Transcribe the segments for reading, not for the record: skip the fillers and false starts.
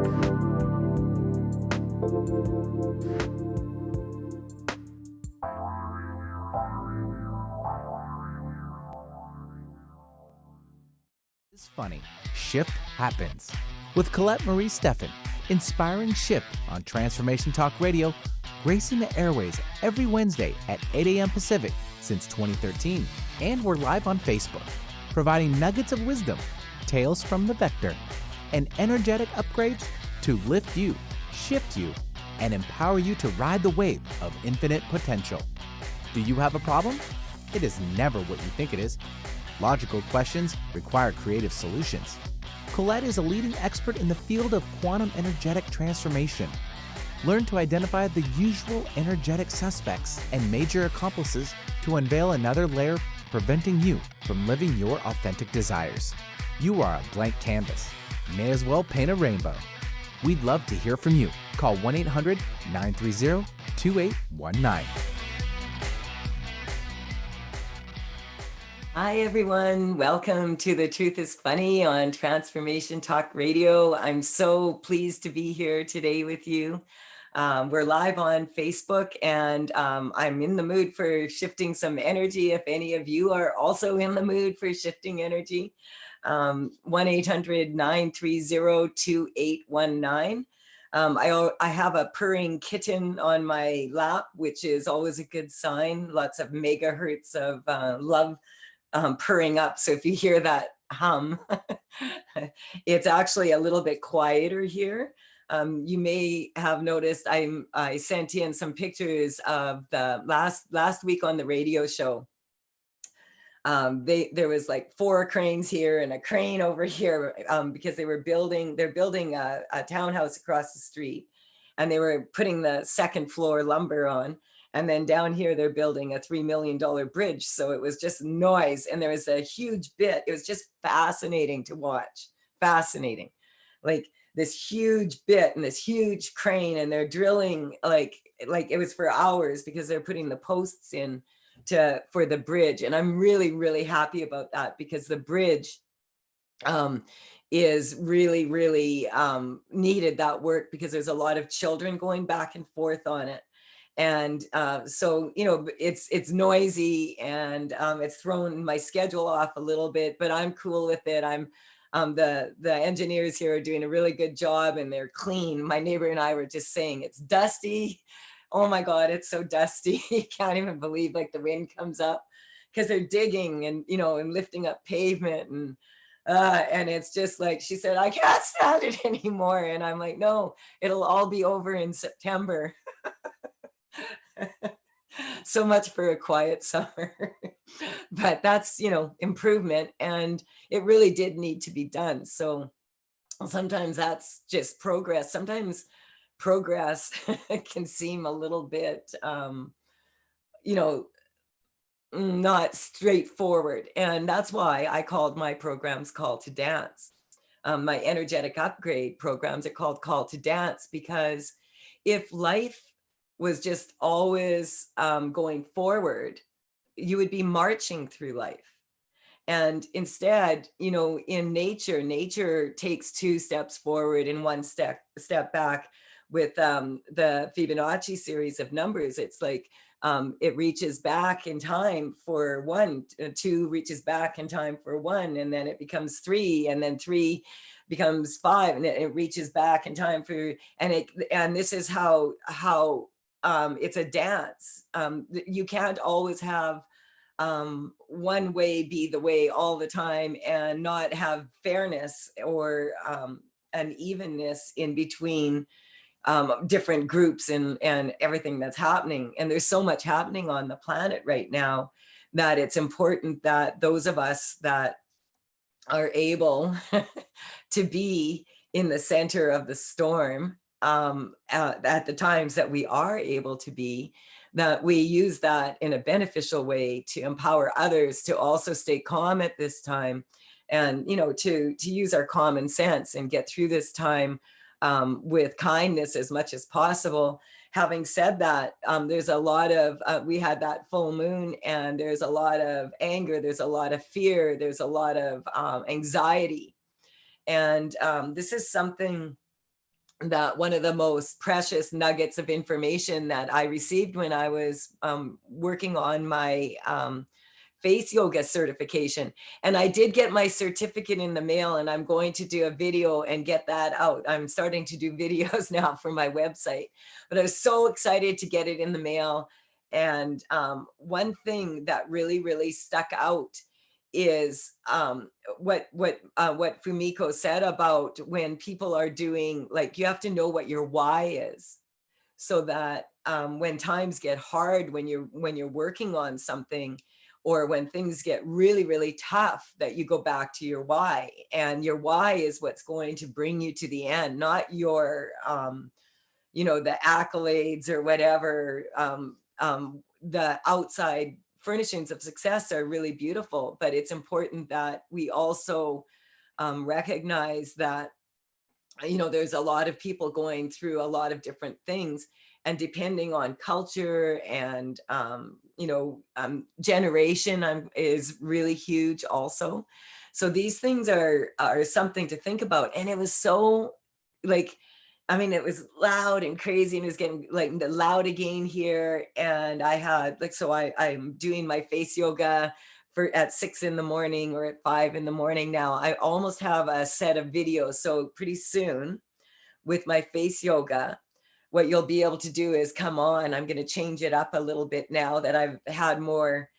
It's funny. Shift happens. With Colette Marie Stefan, inspiring shift on Transformation Talk Radio, gracing the airways every Wednesday at 8 a.m. Pacific since 2013. And we're live on Facebook, providing nuggets of wisdom, tales from the vector, and energetic upgrades to lift you, shift you, and empower you to ride the wave of infinite potential. Do you have a problem? It is never what you think it is. Logical questions require creative solutions. Colette is a leading expert in the field of quantum energetic transformation. Learn to identify the usual energetic suspects and major accomplices to unveil another layer preventing you from living your authentic desires. You are a blank canvas. May as well paint a rainbow. We'd love to hear from you. Call 1-800-930-2819. Hi, everyone. Welcome to The Truth is Funny on Transformation Talk Radio. I'm so pleased to be here today with you. We're live on Facebook, and I'm in the mood for shifting some energy. If any of you are also in the mood for shifting energy, 1-800-930-2819. I have a purring kitten on my lap, which is always a good sign. Lots of megahertz of love purring up. So if you hear that hum, it's actually a little bit quieter here. You may have noticed I sent in some pictures of the last week on the radio show. There was like 4 cranes here and a crane over here because they're building a townhouse across the street, and they were putting the second floor lumber on. And then down here, they're building a $3 million bridge. So it was just noise. And there was a huge bit. It was just fascinating to watch. Fascinating. Like this huge bit and this huge crane, and they're drilling like it was for hours because they're putting the posts in for the bridge. And I'm really, really happy about that, because the bridge is really, really needed that work, because there's a lot of children going back and forth on it. And so, you know, it's noisy, and it's thrown my schedule off a little bit, but I'm cool with it. The engineers here are doing a really good job, and they're clean. My neighbor and I were just saying it's dusty. Oh my God, it's so dusty. You can't even believe, like, the wind comes up because they're digging and, you know, and lifting up pavement, and it's just like, she said, I can't stand it anymore. And I'm like, no, it'll all be over in September. So much for a quiet summer. But that's, you know, improvement, and it really did need to be done. So sometimes that's just progress. Sometimes progress can seem a little bit, you know, not straightforward. And that's why I called my programs Call to Dance. My energetic upgrade programs are called Call to Dance, because if life was just always going forward, you would be marching through life. And instead, you know, in nature takes 2 steps forward and 1 step back. With the Fibonacci series of numbers, it's like it reaches back in time for 1, 2 reaches back in time for 1, and then it becomes 3, and then 3 becomes 5, and it reaches back in time for, and this is how it's a dance. You can't always have one way be the way all the time and not have fairness or an evenness in between different groups and everything that's happening. And there's so much happening on the planet right now that it's important that those of us that are able to be in the center of the storm at the times that we are able to be, that we use that in a beneficial way to empower others to also stay calm at this time, and, you know, to use our common sense and get through this time with kindness as much as possible. Having said that, there's a lot of, we had that full moon, and there's a lot of anger, there's a lot of fear, there's a lot of anxiety. And this is something that one of the most precious nuggets of information that I received when I was working on my face yoga certification. And I did get my certificate in the mail, and I'm going to do a video and get that out. I'm starting to do videos now for my website, but I was so excited to get it in the mail. And one thing that really, really stuck out is what Fumiko said about when people are doing, like, you have to know what your why is, so that when times get hard, when you're working on something, or when things get really, really tough, that you go back to your why. And your why is what's going to bring you to the end, not your the accolades or whatever. The outside furnishings of success are really beautiful, but it's important that we also recognize that there's a lot of people going through a lot of different things, and depending on culture and generation is really huge also. So these things are something to think about. And it was so, like, I mean, it was loud and crazy, and it was getting like loud again here. And I had I'm doing my face yoga at 6 in the morning or at 5 in the morning now. I almost have a set of videos. So pretty soon, with my face yoga, what you'll be able to do is come on. I'm going to change it up a little bit now that I've had more.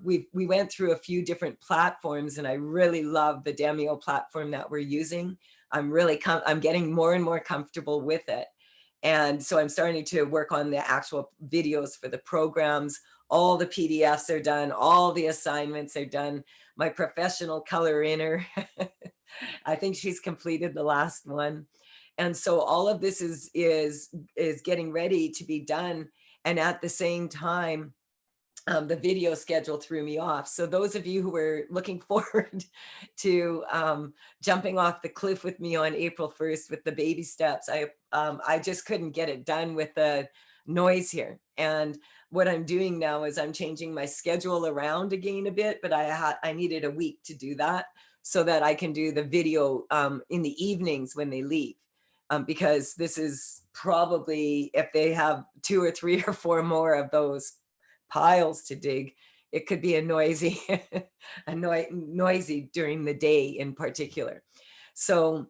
We went through a few different platforms, and I really love the Demio platform that we're using. I'm getting more and more comfortable with it. And so I'm starting to work on the actual videos for the programs. All the PDFs are done. All the assignments are done. My professional color inner, I think she's completed the last one. And so all of this is getting ready to be done. And at the same time, the video schedule threw me off. So those of you who were looking forward to jumping off the cliff with me on April 1st with the baby steps, I just couldn't get it done with the noise here. And what I'm doing now is I'm changing my schedule around again a bit, but I needed a week to do that so that I can do the video in the evenings when they leave. Because this is probably, if they have 2 or 3 or 4 more of those piles to dig, it could be a noisy noisy during the day in particular. So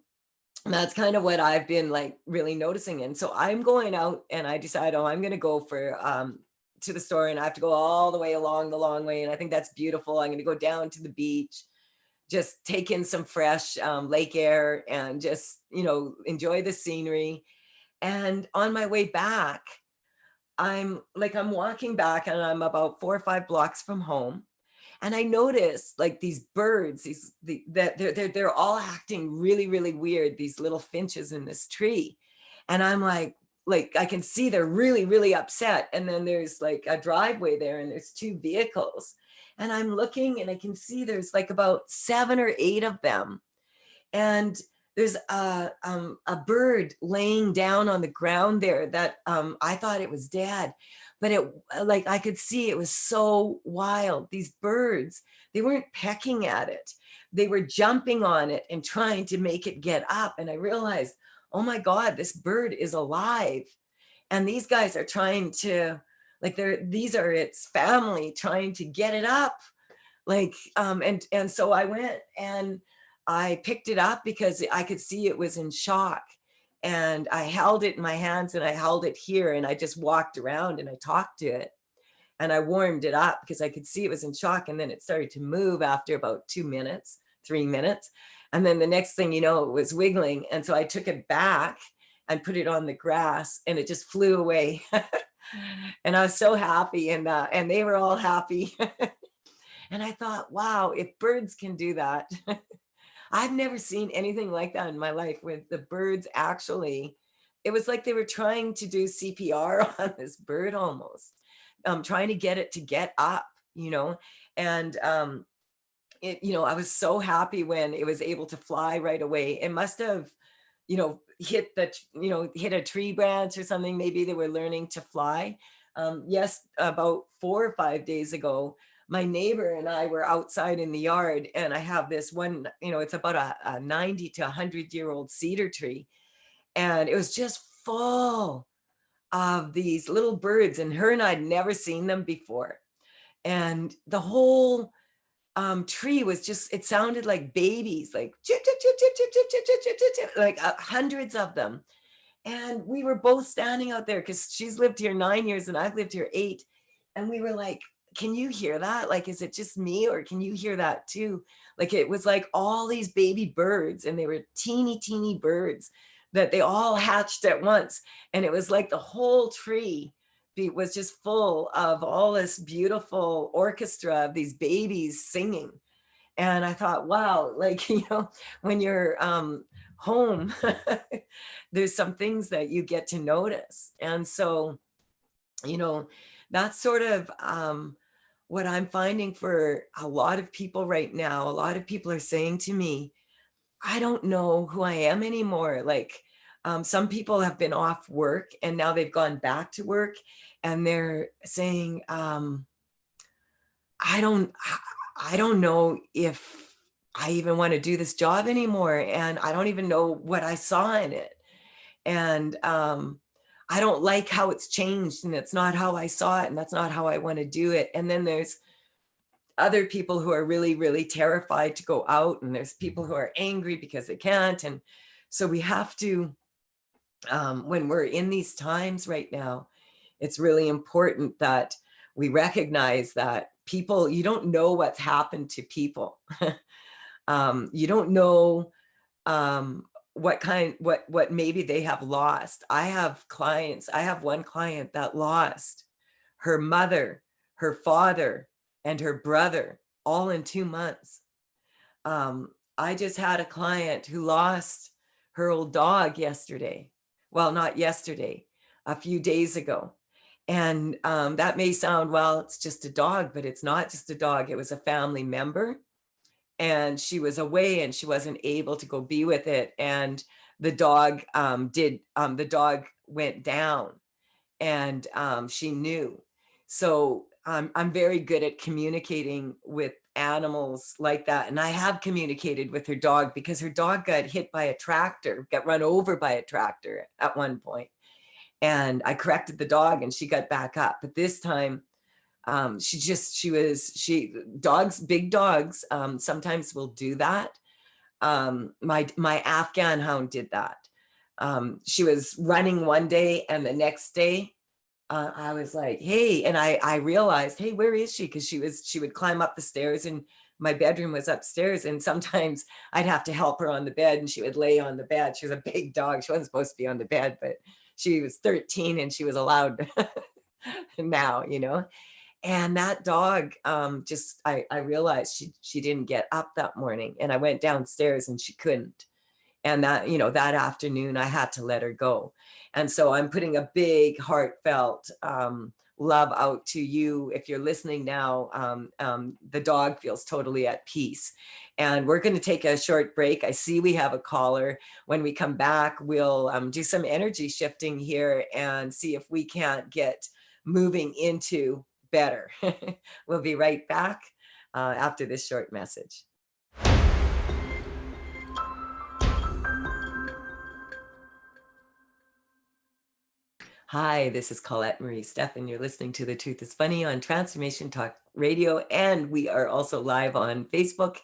that's kind of what I've been like really noticing. And so I'm going out, and I decide, I'm going to go to the store, and I have to go all the way along the long way. And I think that's beautiful. I'm going to go down to the beach, just take in some fresh lake air, and just, enjoy the scenery. And on my way back, I'm walking back, and I'm about 4 or 5 blocks from home. And I noticed like these birds, that they're all acting really, really weird, these little finches in this tree. And I'm like I can see they're really, really upset. And then there's like a driveway there, and there's 2 vehicles. And I'm looking, and I can see there's like about 7 or 8 of them. And there's a bird laying down on the ground there that I thought it was dead, but I could see it was so wild. These birds, they weren't pecking at it. They were jumping on it and trying to make it get up. And I realized, oh my God, this bird is alive. And these guys are trying to, these are its family trying to get it up. And so I went and I picked it up because I could see it was in shock. And I held it in my hands, and I held it here, and I just walked around and I talked to it, and I warmed it up because I could see it was in shock. And then it started to move after about 2 minutes, 3 minutes. And then the next thing you know, it was wiggling. And so I took it back and put it on the grass, and it just flew away. And I was so happy, and they were all happy. And I thought, wow, if birds can do that. I've never seen anything like that in my life, with the birds actually, it was like they were trying to do CPR on this bird almost, trying to get it to get up, and I was so happy when it was able to fly right away. It must have, hit a tree branch or something. Maybe they were learning to fly. Yes, about 4 or 5 days ago, my neighbor and I were outside in the yard, and I have this one, it's about a 90 to 100-year-old cedar tree. and it was just full of these little birds, and her and I'd never seen them before. And the whole tree was just, it sounded like babies, like chip, chip, chip, chip, chip, chip, chip, chip, chip, chip, chip, like hundreds of them. And we were both standing out there because she's lived here 9 years and I've lived here 8. And we were like, can you hear that? Like, is it just me or can you hear that too? Like, it was like all these baby birds, and they were teeny, teeny birds that they all hatched at once. And it was like the whole tree was just full of all this beautiful orchestra of these babies singing. And I thought, wow, like, when you're home, there's some things that you get to notice. And so, that's sort of what I'm finding for a lot of people right now. A lot of people are saying to me, I don't know who I am anymore. Like, some people have been off work and now they've gone back to work, and they're saying, I don't know if I even want to do this job anymore. And I don't even know what I saw in it. And I don't like how it's changed, and it's not how I saw it, and that's not how I want to do it. And then there's other people who are really, really terrified to go out, and there's people who are angry because they can't. And so we have to, when we're in these times right now, it's really important that we recognize that people, you don't know what's happened to people. You don't know what maybe they have lost. I have one client that lost her mother, her father, and her brother all in 2 months. I just had a client who lost her old dog yesterday. Well, not yesterday, a few days ago. And that may sound, well, it's just a dog, but it's not just a dog. It was a family member, and she was away and she wasn't able to go be with it. And the dog the dog went down, and she knew. So I'm very good at communicating with animals like that. And I have communicated with her dog because her dog got hit by a tractor, got run over by a tractor at one point. And I corrected the dog and she got back up. But this time, dogs, big dogs, sometimes will do that. My Afghan hound did that. She was running one day, and the next day, I was like, hey, and I realized, hey, where is she? Because she would climb up the stairs, and my bedroom was upstairs, and sometimes I'd have to help her on the bed, and she would lay on the bed. She was a big dog. She wasn't supposed to be on the bed, but she was 13 and she was allowed now, And that dog, I realized she didn't get up that morning, and I went downstairs and she couldn't. And that afternoon I had to let her go. And so I'm putting a big heartfelt love out to you. If you're listening now, the dog feels totally at peace. And we're going to take a short break. I see we have a caller. When we come back, we'll do some energy shifting here and see if we can't get moving into better. We'll be right back after this short message. Hi, this is Colette Marie Stefan. You're listening to The Truth is Funny on Transformation Talk Radio, and we are also live on Facebook.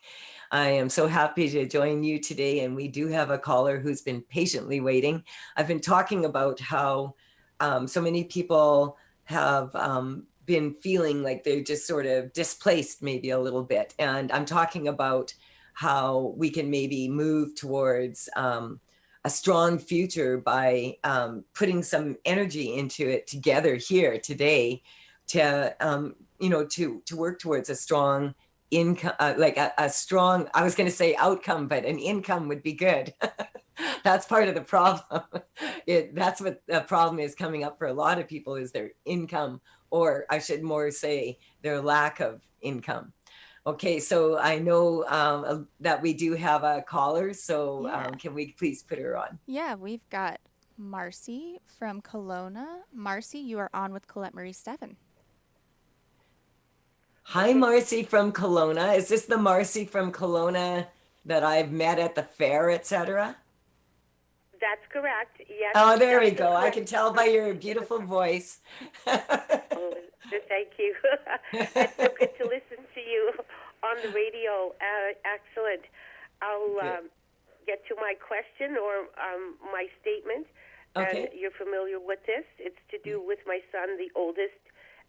I am so happy to join you today, and we do have a caller who's been patiently waiting. I've been talking about how so many people have been feeling like they're just sort of displaced maybe a little bit, and I'm talking about how we can maybe move towards a strong future by putting some energy into it together here today to work towards a strong income, like a strong, I was going to say outcome, but an income would be good. That's part of the problem. That's what the problem is coming up for a lot of people, is their income, or I should more say their lack of income. Okay, so I know that we do have a caller, so Yeah. can we please put her on? Yeah, we've got Marcy from Kelowna. Marcy, you are on with Colette Marie Stefan. Hi, Marcy from Kelowna. Is this the Marcy from Kelowna that I've met at the fair, etc.? That's correct. Yes. Oh, there we that's go. I correct. can tell by your beautiful voice. Oh, thank you. It's so good to listen to you on the radio. Excellent. I'll get to my question or my statement. Okay. And you're familiar with this. It's to do with my son, the oldest,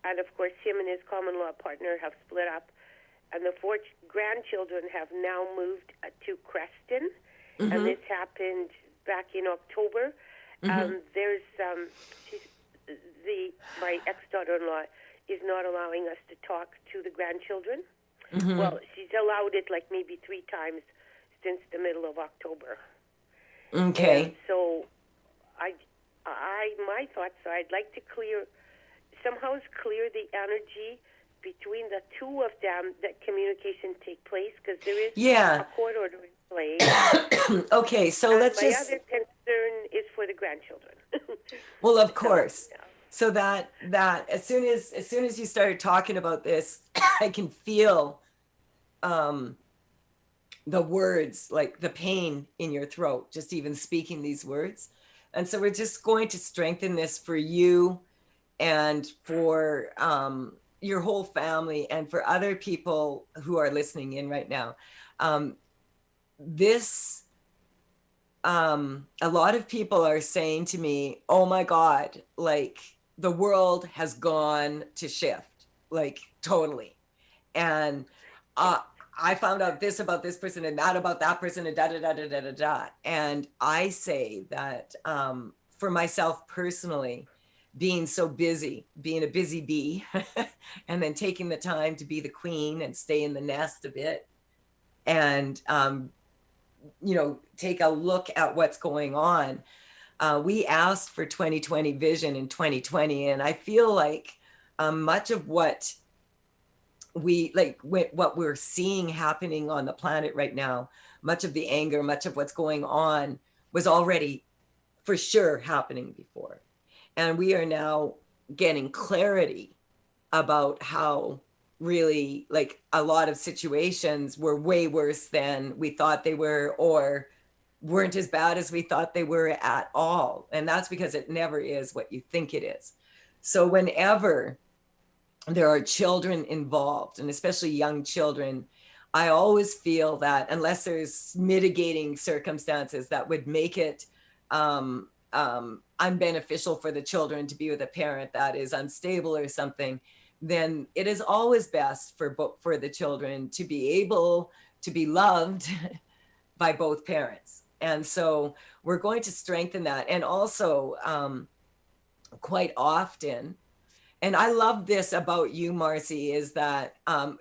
and of course him and his common law partner have split up. And the 4 grandchildren have now moved to Creston. And this happened back in October. There's my ex-daughter-in-law is not allowing us to talk to the grandchildren. Well, she's allowed it like maybe 3 times since the middle of October. Okay. And so my thoughts are I'd like to somehow clear the energy between the 2 of them, that communication take place, because there is a court order in place. Okay, so and let's my just. other concern is for the grandchildren. Well, of course. So that as soon as you started talking about this, I can feel the words, like the pain in your throat, just even speaking these words. And so we're just going to strengthen this for you and for your whole family and for other people who are listening in right now. A lot of people are saying to me, oh my God, like the world has gone to shift, like totally. And I found out this about this person and that about that person and da da da da da da da. And I say that for myself personally, being so busy, being a busy bee, and then taking the time to be the queen and stay in the nest a bit, and take a look at what's going on. We asked for 2020 vision in 2020, and I feel like much of what what we're seeing happening on the planet right now, much of the anger, much of what's going on was already for sure happening before. And we are now getting clarity about how really like a lot of situations were way worse than we thought they were, or weren't as bad as we thought they were at all. And that's because it never is what you think it is. So whenever there are children involved, and especially young children, I always feel that unless there's mitigating circumstances that would make it unbeneficial for the children to be with a parent that is unstable or something, then it is always best for the children to be able to be loved by both parents. And so we're going to strengthen that. And also quite often, and I love this about you, Marcy, is that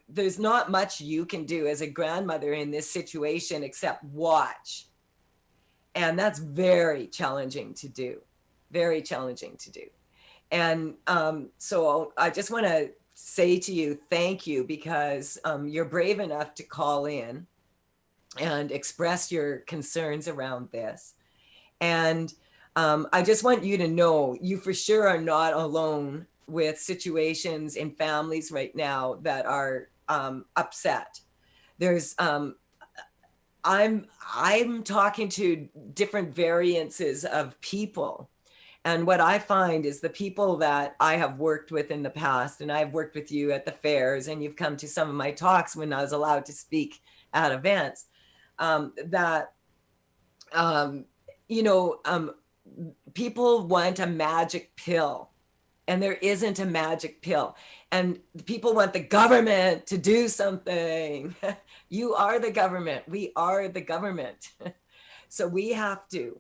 there's not much you can do as a grandmother in this situation except watch. And that's very challenging to do, very challenging to do. And so I just want to say to you, thank you, because you're brave enough to call in and express your concerns around this. And I just want you to know, you for sure are not alone with situations in families right now that are upset. There's I'm talking to different variances of people. And what I find is the people that I have worked with in the past, and I've worked with you at the fairs, and you've come to some of my talks when I was allowed to speak at events, people want a magic pill, and there isn't a magic pill. And people want the government to do something. You are the government. We are the government. So we have to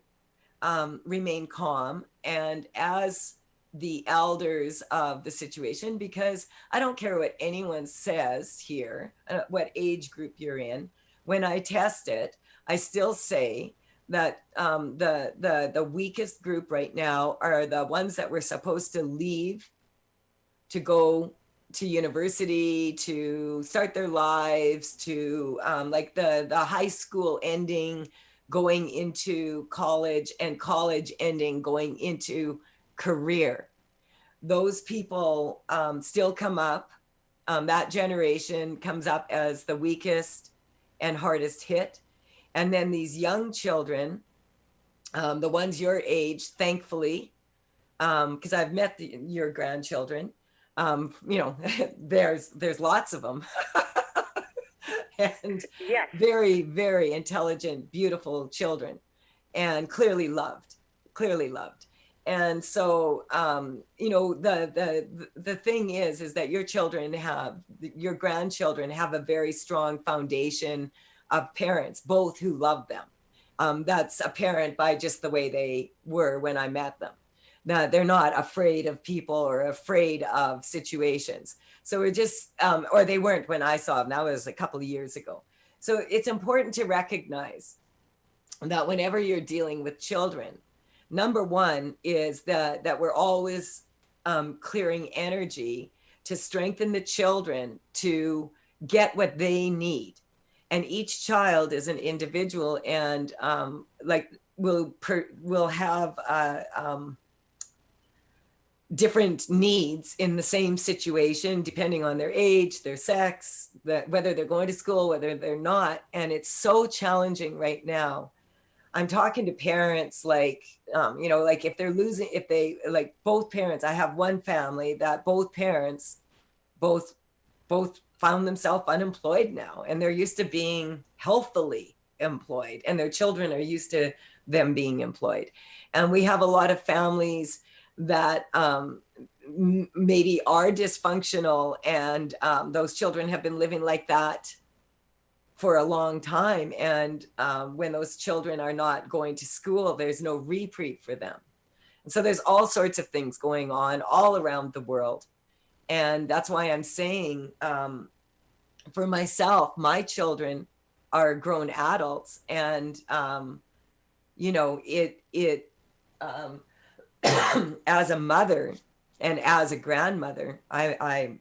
remain calm and as the elders of the situation, because I don't care what anyone says here, what age group you're in. When I test it, I still say that the weakest group right now are the ones that were supposed to leave to go to university, to start their lives, to like the high school ending, going into college, and college ending, going into career. Those people still come up. That generation comes up as the weakest and hardest hit. And then these young children The ones your age, thankfully, because I've met your grandchildren. There's lots of them, and Yes. very, very intelligent, beautiful children, and clearly loved, clearly loved. And so, the thing is that your grandchildren have a very strong foundation of parents, both who love them. That's apparent by just the way they were when I met them. That they're not afraid of people or afraid of situations. So we're just, or they weren't when I saw them. That was a couple of years ago. So it's important to recognize that whenever you're dealing with children, number one is that we're always clearing energy to strengthen the children to get what they need. And each child is an individual, and will have different needs in the same situation, depending on their age, their sex, whether they're going to school, whether they're not. And it's so challenging right now. I'm talking to parents like if they like both parents. I have one family that both parents both found themselves unemployed now, and they're used to being healthily employed, and their children are used to them being employed. And we have a lot of families that maybe are dysfunctional, and those children have been living like that for a long time. And when those children are not going to school, there's no reprieve for them. And so there's all sorts of things going on all around the world. And that's why I'm saying, for myself, my children are grown adults, and as a mother and as a grandmother, I'm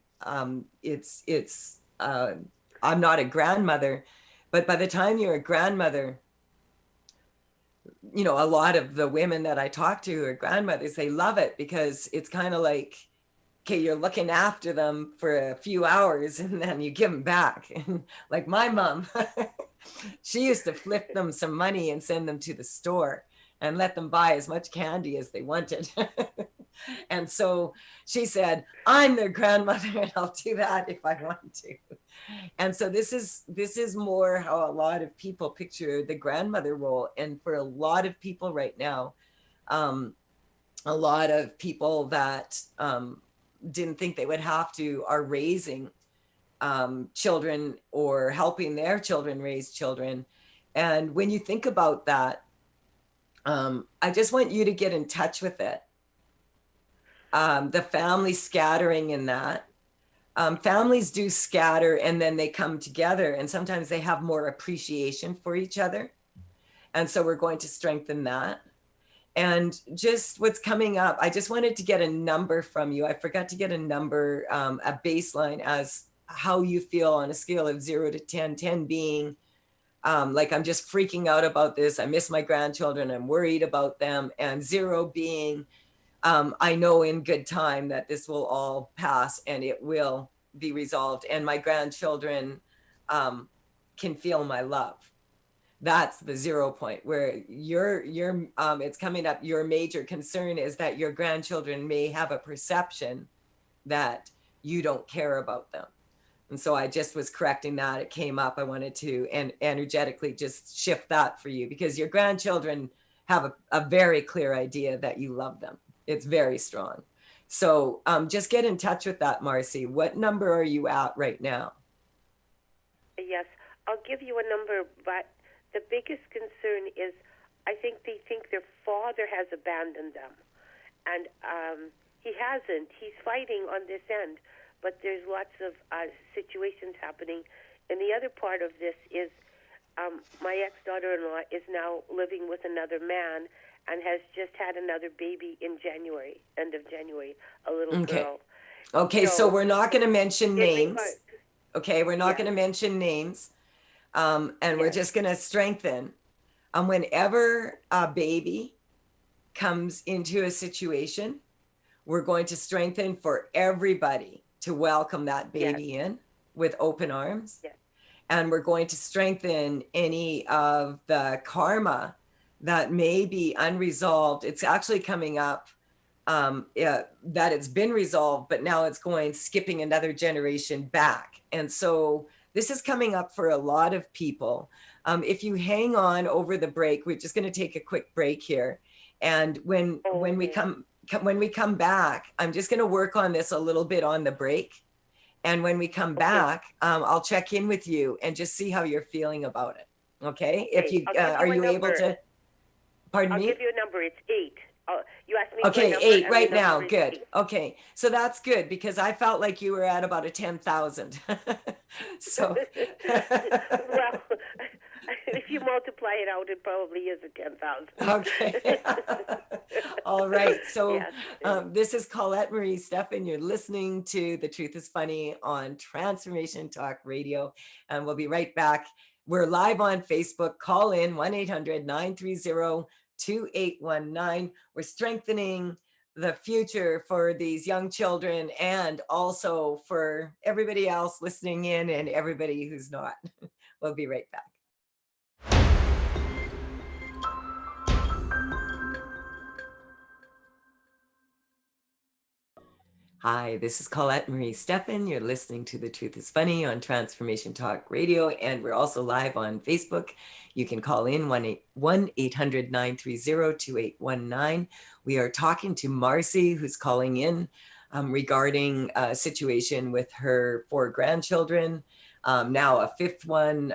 not a grandmother, but by the time you're a grandmother, a lot of the women that I talk to who are grandmothers, they love it, because it's kind of like, okay, you're looking after them for a few hours and then you give them back. And like my mom, she used to flip them some money and send them to the store and let them buy as much candy as they wanted. And so she said, I'm their grandmother, and I'll do that if I want to. And so this is more how a lot of people picture the grandmother role. And for a lot of people right now, a lot of people that didn't think they would have to are raising children or helping their children raise children. And when you think about that, I just want you to get in touch with it. The family scattering in that. Families do scatter, and then they come together, and sometimes they have more appreciation for each other. And so we're going to strengthen that. And just what's coming up, I just wanted to get a number from you. I forgot to get a number, a baseline, as how you feel on a scale of 0 to 10, 10 being like, I'm just freaking out about this. I miss my grandchildren. I'm worried about them. And 0 being, I know in good time that this will all pass and it will be resolved. And my grandchildren can feel my love. That's the 0 point, where it's coming up. Your major concern is that your grandchildren may have a perception that you don't care about them. And so I just was correcting that. It came up. I wanted to energetically just shift that for you, because your grandchildren have a very clear idea that you love them. It's very strong. So just get in touch with that, Marcy. What number are you at right now? Yes, I'll give you a number, but the biggest concern is I think they think their father has abandoned them. And he hasn't. He's fighting on this end, but there's lots of situations happening. And the other part of this is my ex-daughter-in-law is now living with another man and has just had another baby in January, end of January, a little girl. Okay, so we're not going to mention names. Okay, we're not going to mention names. And we're just going to strengthen. Whenever a baby comes into a situation, we're going to strengthen for everybody to welcome that baby in with open arms. And we're going to strengthen any of the karma that may be unresolved. It's actually coming up that it's been resolved, but now it's skipping another generation back. And so this is coming up for a lot of people. If you hang on over the break, we're just going to take a quick break here. And when we come back, I'm just going to work on this a little bit on the break. And when we come back, I'll check in with you and just see how you're feeling about it. Okay? If you are you able to? Pardon me? I'll give you a number. It's 8. You asked me. Okay, for a number, 8 right now. Good. 8. Okay, so that's good because I felt like you were at about a 10,000. So. Well, if you multiply it out, it probably is a 10,000. Okay. All right. So Yes. this is Colette Marie Stefan. You're listening to The Truth is Funny on Transformation Talk Radio. And we'll be right back. We're live on Facebook. Call in 1-800-930-2819. We're strengthening the future for these young children and also for everybody else listening in and everybody who's not. We'll be right back. Hi, this is Colette Marie Stefan. You're listening to The Truth is Funny on Transformation Talk Radio, and we're also live on Facebook. You can call in 1-800-930-2819. We are talking to Marcy, who's calling in regarding a situation with her 4 grandchildren, now a 5th one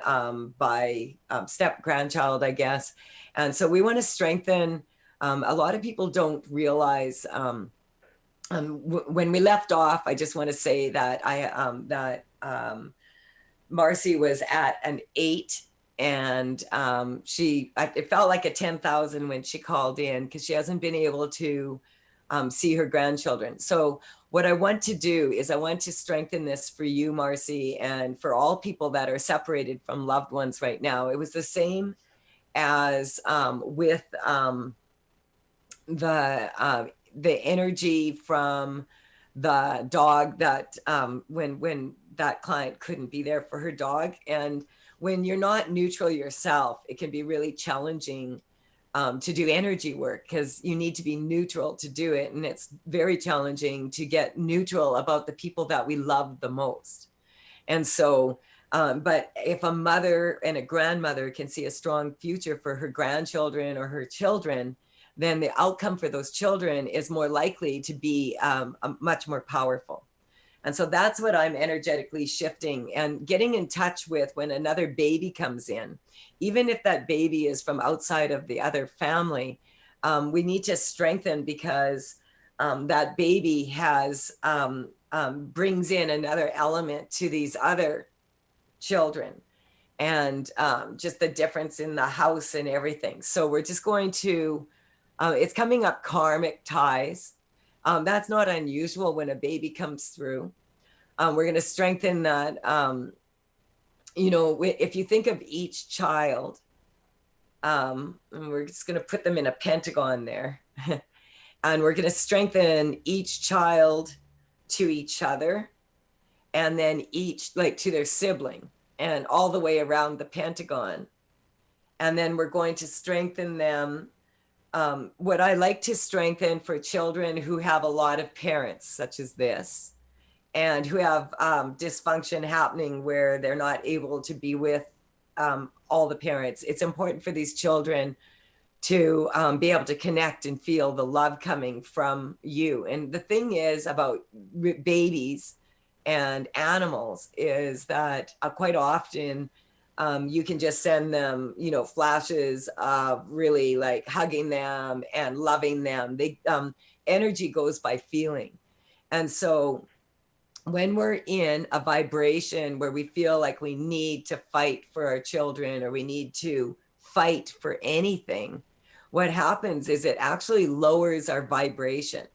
by step grandchild, I guess. And so we want to strengthen. A lot of people don't realize when we left off, I just want to say that Marcy was at an 8, and it felt like a 10,000 when she called in because she hasn't been able to see her grandchildren. So what I want to do is I want to strengthen this for you, Marcy, and for all people that are separated from loved ones right now. It was the same as with the energy from the dog that when that client couldn't be there for her dog. And when you're not neutral yourself, it can be really challenging to do energy work because you need to be neutral to do it. And it's very challenging to get neutral about the people that we love the most. And so, but if a mother and a grandmother can see a strong future for her grandchildren or her children, then the outcome for those children is more likely to be much more powerful. And so that's what I'm energetically shifting and getting in touch with when another baby comes in. Even if that baby is from outside of the other family, we need to strengthen because that baby has brings in another element to these other children and just the difference in the house and everything. So we're just going to it's coming up karmic ties. That's not unusual when a baby comes through. We're going to strengthen that. If you think of each child, and we're just going to put them in a pentagon there. And we're going to strengthen each child to each other. And then each, like to their sibling and all the way around the pentagon. And then we're going to strengthen them. What I like to strengthen for children who have a lot of parents, such as this, and who have dysfunction happening where they're not able to be with all the parents. It's important for these children to be able to connect and feel the love coming from you. And the thing is about babies and animals is that quite often you can just send them, flashes of really like hugging them and loving them. They energy goes by feeling. And so when we're in a vibration where we feel like we need to fight for our children or we need to fight for anything, what happens is it actually lowers our vibration.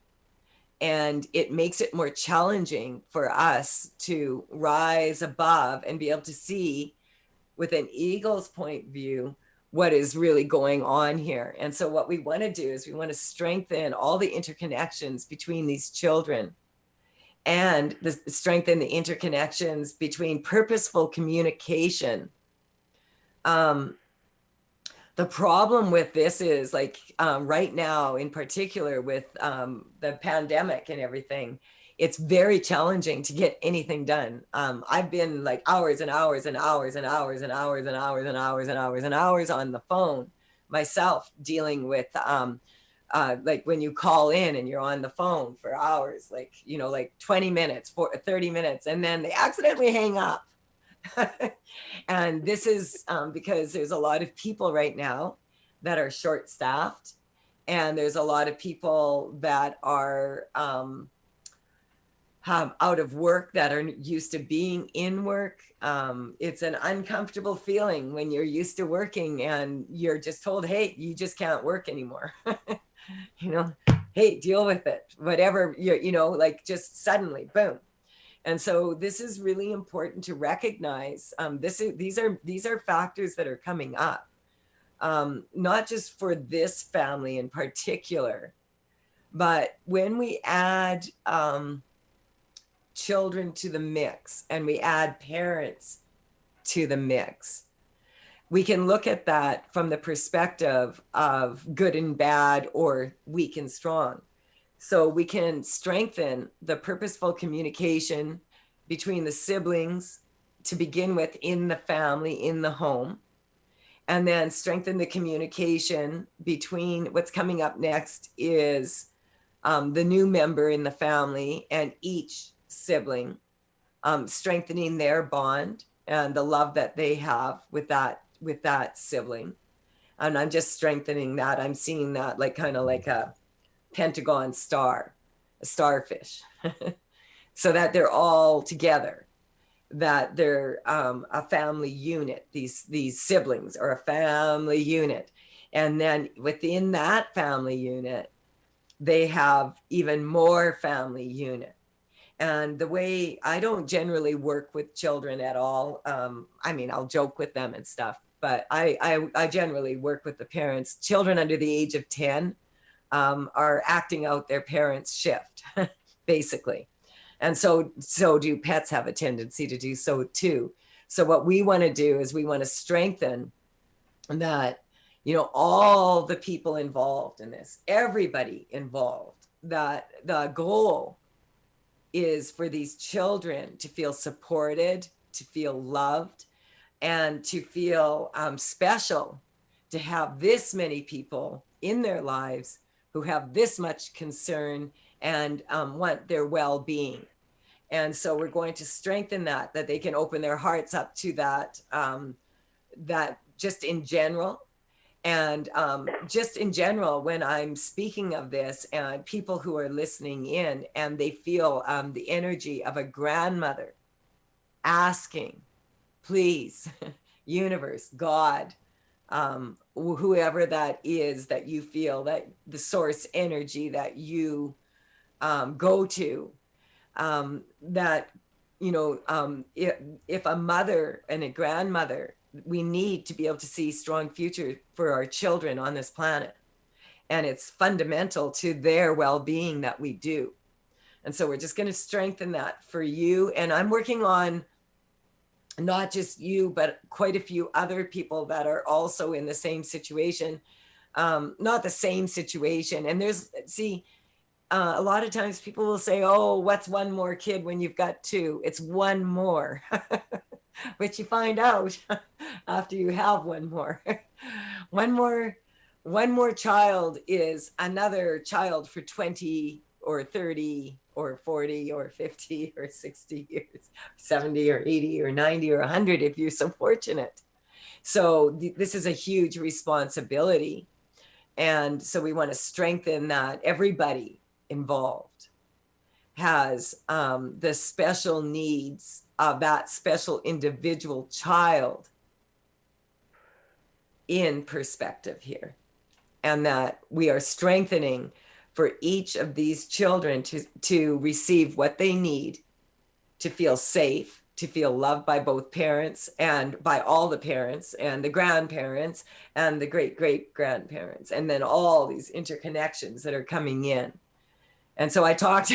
And it makes it more challenging for us to rise above and be able to see with an eagle's point view what is really going on here. And so what we want to do is we want to strengthen all the interconnections between these children and strengthen the interconnections between purposeful communication. The problem with this is like right now, in particular with the pandemic and everything, it's very challenging to get anything done. I've been like hours and hours and hours and hours and hours and hours and hours and hours and hours on the phone myself, dealing with like when you call in and you're on the phone for hours, like, you know, like 20 minutes, 30 minutes, and then they accidentally hang up. And this is because there's a lot of people right now that are short staffed, and there's a lot of people that are out of work, that are used to being in work. It's an uncomfortable feeling when you're used to working and you're just told, hey, you just can't work anymore. You know, hey, deal with it, whatever, you know, like just suddenly, boom. And so this is really important to recognize. These are factors that are coming up, not just for this family in particular, but when we add children to the mix and we add parents to the mix, we can look at that from the perspective of good and bad, or weak and strong. So we can strengthen the purposeful communication between the siblings to begin with in the family, in the home, and then strengthen the communication between what's coming up next is the new member in the family and each sibling, strengthening their bond and the love that they have with that sibling. And I'm just strengthening that. I'm seeing that like kind of like a pentagon star, a starfish, so that they're all together, that they're a family unit. These siblings are a family unit. And then within that family unit, they have even more family unit. And the way I don't generally work with children at all, I mean, I'll joke with them and stuff, but I generally work with the parents. Children under the age of 10 are acting out their parents' shift, basically. And so do pets have a tendency to do so too. So what we want to do is we want to strengthen that, you know, all the people involved in this, everybody involved, that the goal is for these children to feel supported, to feel loved, and to feel special, to have this many people in their lives who have this much concern and want their well-being. And so we're going to strengthen that they can open their hearts up to that, that just in general. And just in general, when I'm speaking of this, and people who are listening in and they feel the energy of a grandmother asking, please, universe, God, whoever that is, that you feel, that the source energy that you go to, that, you know, if a mother and a grandmother, we need to be able to see strong future for our children on this planet. And it's fundamental to their well-being that we do. And so we're just going to strengthen that for you. And I'm working on not just you, but quite a few other people that are also in the same situation. Not the same situation. And there's, see, a lot of times people will say, oh, what's one more kid when you've got two? It's one more. Which you find out after you have one more. One more child is another child for 20 or 30 or 40 or 50 or 60 years, 70 or 80 or 90 or 100 if you're so fortunate. So this is a huge responsibility. And so we want to strengthen that everybody involved has the special needs of that special individual child in perspective here. And that we are strengthening for each of these children to receive what they need to feel safe, to feel loved by both parents and by all the parents and the grandparents and the great-great-grandparents, and then all these interconnections that are coming in. And so I talked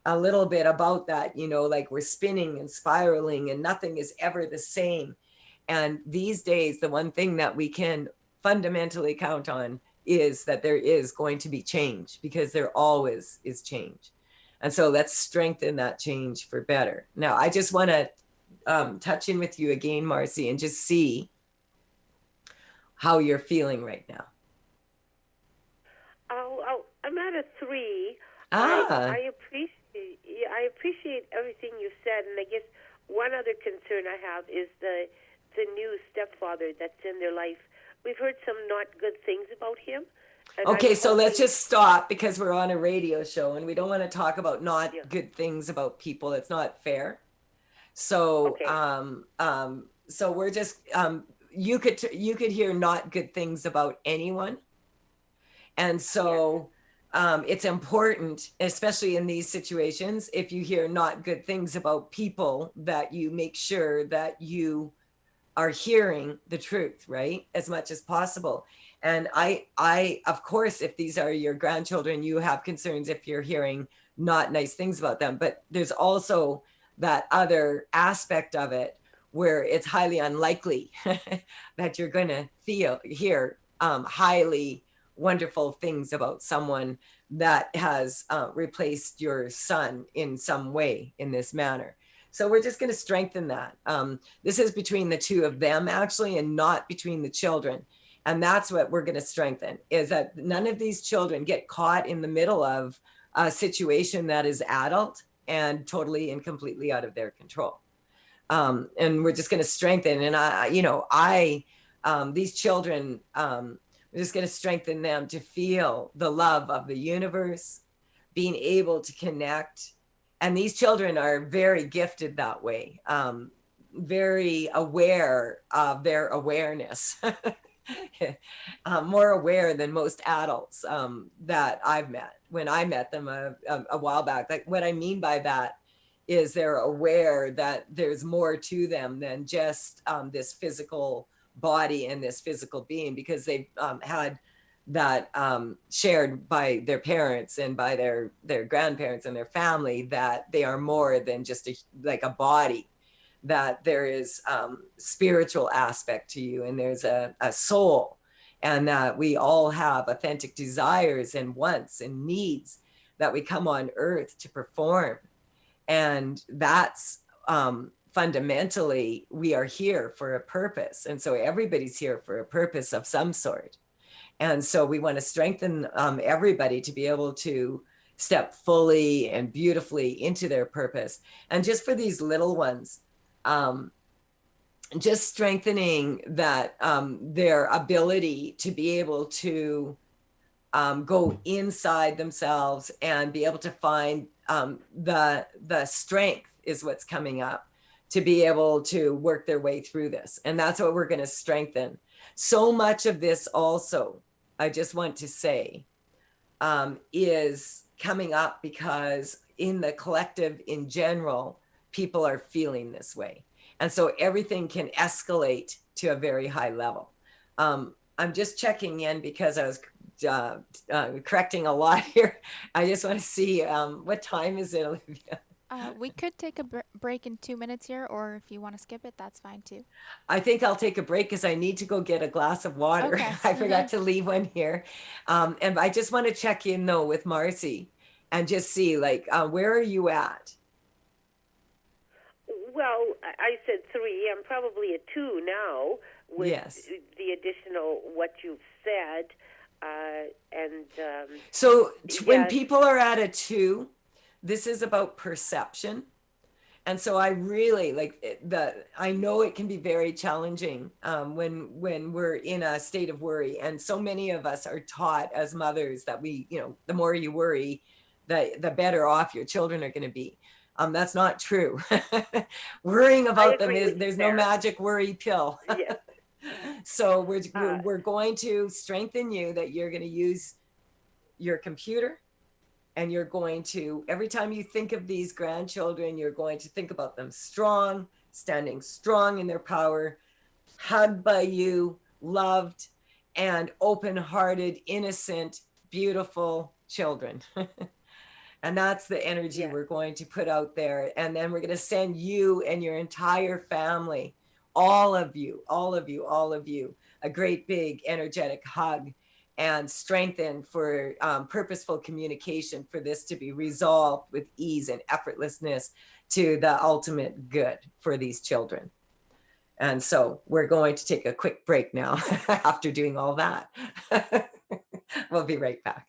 a little bit about that, you know, like we're spinning and spiraling and nothing is ever the same. And these days, the one thing that we can fundamentally count on is that there is going to be change, because there always is change. And so let's strengthen that change for better. Now, I just want to touch in with you again, Marcy, and just see how you're feeling right now. I'm at a 3. I appreciate everything you said, and I guess one other concern I have is the new stepfather that's in their life. We've heard some not good things about him. Okay, so let's just stop, because we're on a radio show and we don't want to talk about not good things about people. It's not fair. So, okay. So we're just, you could hear not good things about anyone. And so it's important, especially in these situations, if you hear not good things about people, that you make sure that you are hearing the truth, right? As much as possible. And I, of course, if these are your grandchildren, you have concerns if you're hearing not nice things about them. But there's also that other aspect of it where it's highly unlikely that you're going to hear highly wonderful things about someone that has replaced your son in some way in this manner. So we're just going to strengthen that. This is between the two of them, actually, and not between the children. And that's what we're going to strengthen, is that none of these children get caught in the middle of a situation that is adult and totally and completely out of their control. And we're just going to strengthen. And these children, we're just going to strengthen them to feel the love of the universe, being able to connect. And these children are very gifted that way, very aware of their awareness. More aware than most adults that I've met. When I met them a while back, like, what I mean by that is they're aware that there's more to them than just this physical body and this physical being, because they've had that shared by their parents and by their grandparents and their family, that they are more than just like a body, that there is spiritual aspect to you, and there's a soul, and that we all have authentic desires and wants and needs that we come on earth to perform. And that's fundamentally, we are here for a purpose. And so everybody's here for a purpose of some sort. And so we want to strengthen everybody to be able to step fully and beautifully into their purpose. And just for these little ones, just strengthening that their ability to be able to go inside themselves and be able to find the strength is what's coming up, to be able to work their way through this. And that's what we're going to strengthen. So much of this also, I just want to say, is coming up because in the collective in general, people are feeling this way. And so everything can escalate to a very high level. I'm just checking in because I was correcting a lot here. I just want to see, what time is it, Olivia? We could take a break in 2 minutes here, or if you want to skip it, that's fine too. I think I'll take a break because I need to go get a glass of water. Okay. I forgot to leave one here. And I just want to check in though with Marcy and just see, like, where are you at? Well, I said 3. I'm probably a 2 now with the additional what you've said. So when people are at a 2, this is about perception. And so I really I know it can be very challenging when we're in a state of worry. And so many of us are taught as mothers that the more you worry, the better off your children are going to be. That's not true. Worrying about them there's no magic worry pill. Yeah. So we're going to strengthen you, that you're going to use your computer, and you're going to, every time you think of these grandchildren, you're going to think about them strong, standing strong in their power, hugged by you, loved, and open-hearted, innocent, beautiful children. And that's the energy we're going to put out there. And then we're going to send you and your entire family, all of you, a great big energetic hug and strengthen for purposeful communication for this to be resolved with ease and effortlessness to the ultimate good for these children. And so we're going to take a quick break now after doing all that. We'll be right back.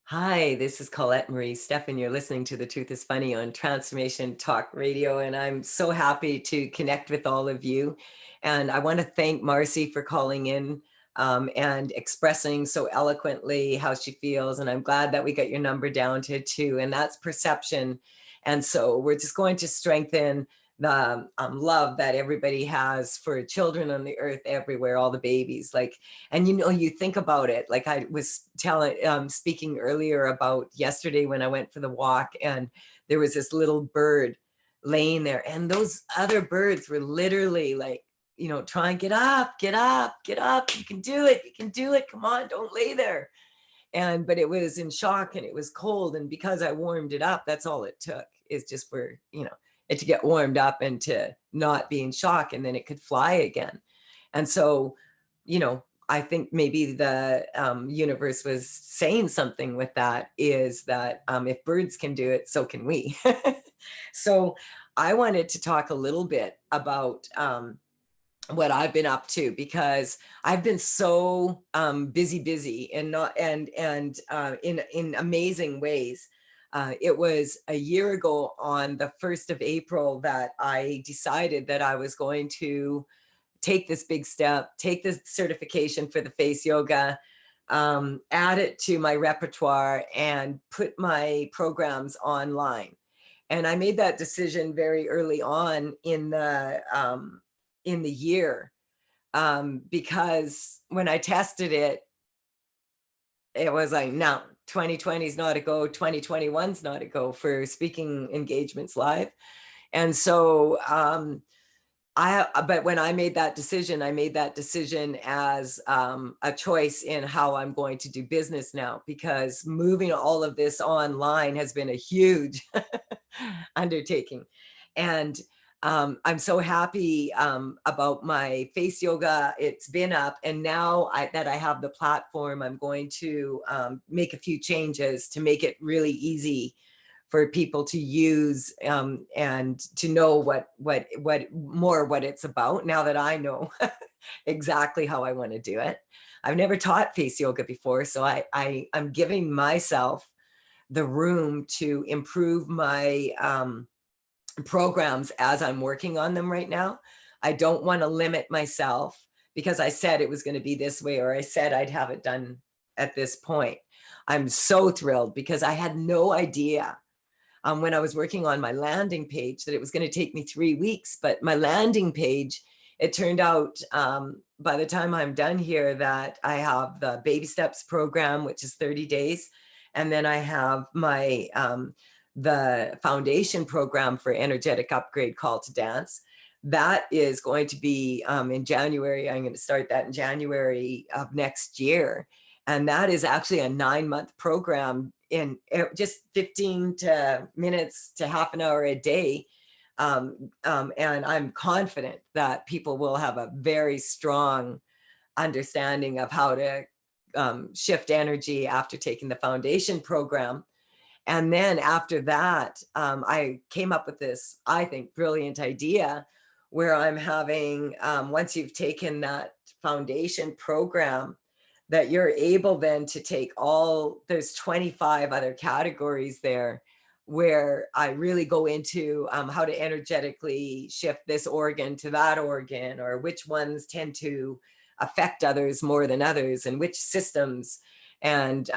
Hi, this is Colette Marie Stefan. You're listening to The Truth is Funny on Transformation Talk Radio, and I'm so happy to connect with all of you. And I want to thank Marcy for calling in and expressing so eloquently how she feels. And I'm glad that we got your number down to 2, and that's perception. And so we're just going to strengthen the love that everybody has for children on the earth everywhere, all the babies. Like, and you think about it, like I was speaking earlier about yesterday when I went for the walk, and there was this little bird laying there, and those other birds were literally like, try and get up, get up, get up. You can do it. You can do it. Come on, don't lay there. But it was in shock and it was cold. And because I warmed it up, that's all it took, is just for, it to get warmed up and to not be in shock, and then it could fly again. And so, I think maybe the universe was saying something with that, is that if birds can do it, so can we. So I wanted to talk a little bit about what I've been up to, because I've been so busy and in amazing ways. It was a year ago on the 1st of April that I decided that I was going to take this big step, take this certification for the face yoga, add it to my repertoire, and put my programs online. And I made that decision very early on in the year, because when I tested it, it was like, no, 2020 is not a go, 2021 is not a go for speaking engagements live. And so but when I made that decision as a choice in how I'm going to do business now, because moving all of this online has been a huge undertaking. And I'm so happy about my face yoga. It's been up, and now that I have the platform, I'm going to make a few changes to make it really easy for people to use and to know what it's about, now that I know exactly how I want to do it. I've never taught face yoga before, so I'm giving myself the room to improve my programs as I'm working on them right now. I don't want to limit myself because I said it was going to be this way, or I said I'd have it done at this point. I'm so thrilled because I had no idea when I was working on my landing page that it was going to take me 3 weeks. But my landing page, it turned out by the time I'm done here that I have the baby steps program, which is 30 days. And then I have my the foundation program for energetic upgrade, call to dance. That is going to be in January. I'm going to start that in January of next year. And that is actually a 9-month program in just 15 minutes to half an hour a day. And I'm confident that people will have a very strong understanding of how to shift energy after taking the foundation program. And then after that, I came up with this, I think, brilliant idea where I'm having, once you've taken that foundation program, that you're able then to take there's 25 other categories there where I really go into how to energetically shift this organ to that organ, or which ones tend to affect others more than others, and which systems, and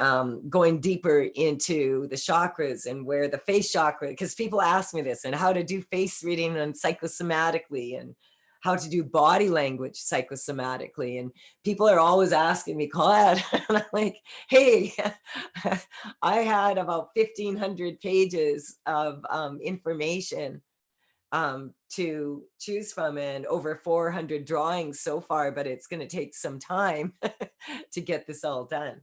going deeper into the chakras and where the face chakra, because people ask me this, and how to do face reading and psychosomatically, and how to do body language psychosomatically. And people are always asking me, Colette, and I'm like, hey, I had about 1,500 pages of information to choose from, and over 400 drawings so far, but it's going to take some time to get this all done.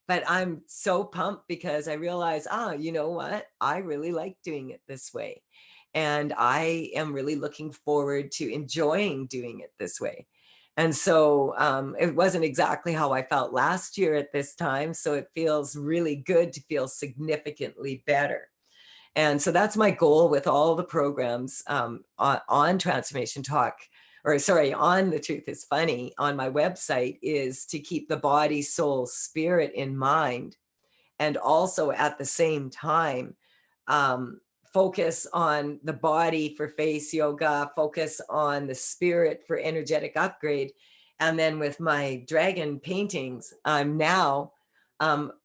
but I'm so pumped because I realize, you know what? I really like doing it this way. And I am really looking forward to enjoying doing it this way. And so it wasn't exactly how I felt last year at this time. So it feels really good to feel significantly better. And so that's my goal with all the programs on Transformation Talk, or sorry, on The Truth is Funny on my website, is to keep the body, soul, spirit in mind. And also at the same time, focus on the body for face yoga, focus on the spirit for energetic upgrade. And then with my dragon paintings, I'm now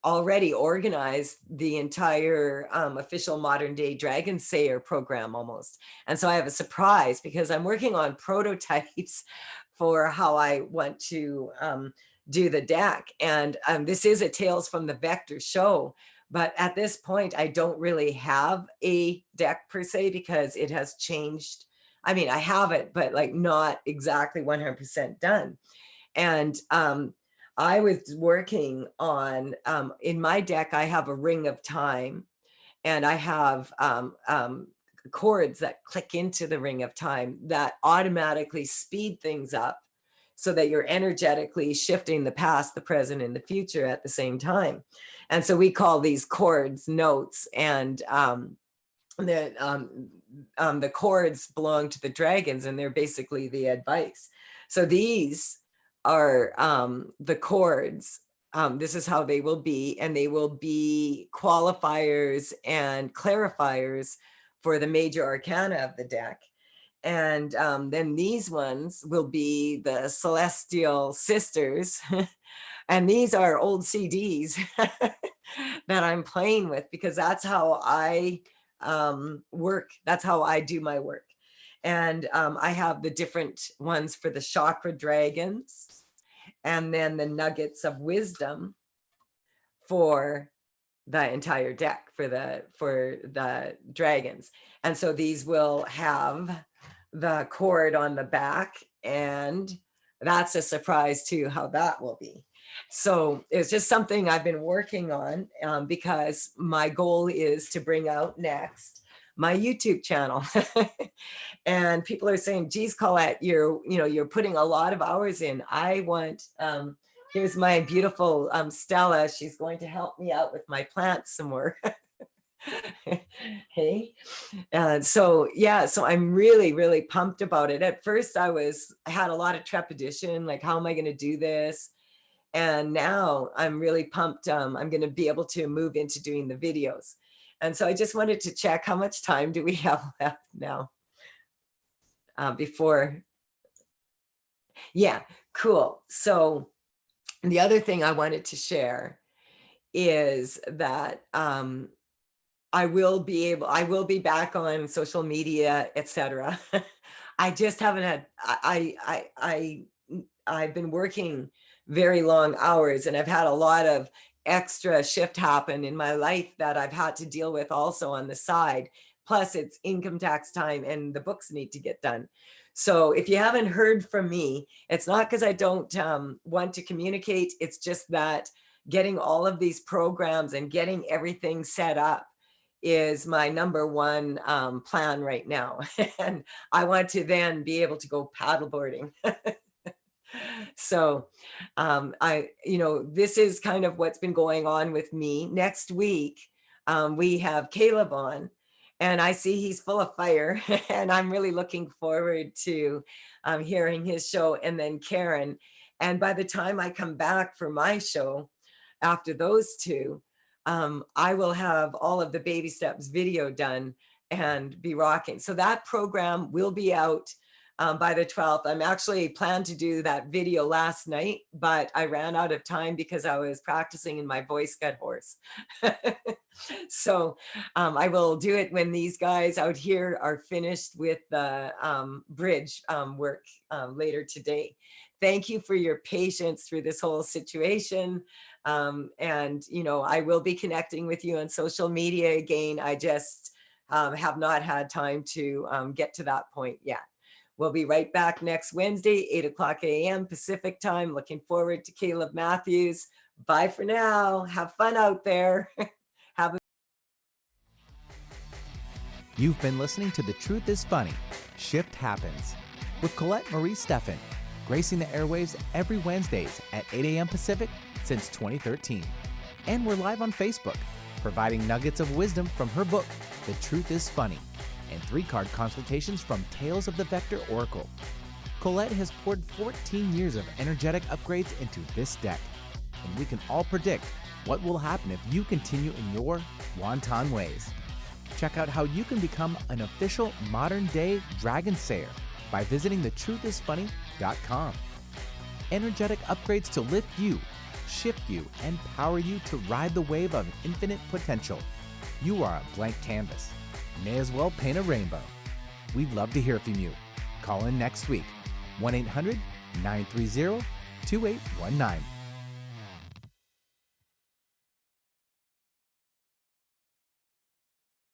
already organized the entire official modern day Dragon Sayer program almost. And so I have a surprise because I'm working on prototypes for how I want to do the deck. And this is a Tales from the Vector show. But at this point, I don't really have a deck per se because it has changed. I mean, I have it, but like not exactly 100% done. And I was working on, in my deck, I have a ring of time, and I have chords that click into the ring of time that automatically speed things up so that you're energetically shifting the past, the present, and the future at the same time. And so we call these chords notes, and the chords belong to the dragons, and they're basically the advice. So these are the chords. This is how they will be, and they will be qualifiers and clarifiers for the major arcana of the deck. And then these ones will be the Celestial Sisters. And these are old CDs that I'm playing with, because that's how I work. That's how I do my work. And I have the different ones for the chakra dragons, and then the nuggets of wisdom for the entire deck for the dragons. And so these will have the cord on the back, and that's a surprise too, how that will be. So it's just something I've been working on because my goal is to bring out next my YouTube channel. And people are saying, geez, Colette, you're putting a lot of hours in. I want, here's my beautiful Stella. She's going to help me out with my plants some more. Hey, so I'm really, really pumped about it. At first I had a lot of trepidation, like, how am I going to do this? And now I'm really pumped. I'm going to be able to move into doing the videos. And so I just wanted to check, how much time do we have left now before? Yeah, cool. So the other thing I wanted to share is that I will be back on social media, etc. I just haven't had, I've been working very long hours, and I've had a lot of extra shift happen in my life that I've had to deal with also on the side. Plus it's income tax time and the books need to get done. So if you haven't heard from me, it's not because I don't want to communicate. It's just that getting all of these programs and getting everything set up is my number one plan right now. And I want to then be able to go paddleboarding. So this is kind of what's been going on with me. Next week, we have Caleb on, and I see he's full of fire, and I'm really looking forward to hearing his show, and then Karen. And by the time I come back for my show, after those two, I will have all of the baby steps video done and be rocking. So that program will be out by the 12th. I'm actually planned to do that video last night, but I ran out of time because I was practicing and my voice got hoarse. So I will do it when these guys out here are finished with the bridge work later today. Thank you for your patience through this whole situation. And I will be connecting with you on social media again. I just have not had time to get to that point yet. We'll be right back next Wednesday, 8 o'clock a.m. Pacific time. Looking forward to Caleb Matthews Bye for now. Have fun out there. Have a You've been listening to The Truth is Funny, Shift Happens, with Colette Marie Stefan, gracing the airwaves every Wednesdays at 8 a.m. Pacific since 2013. And we're live on Facebook, providing nuggets of wisdom from her book, The Truth is Funny, and 3-card consultations from Tales of the Vector Oracle. Colette has poured 14 years of energetic upgrades into this deck, and we can all predict what will happen if you continue in your wanton ways. Check out how you can become an official modern-day Dragon Sayer by visiting thetruthisfunny.com. Energetic upgrades to lift you, shift you, and power you to ride the wave of infinite potential. You are a blank canvas. May as well paint a rainbow. We'd love to hear from you. Call in next week. 1-800-930-2819.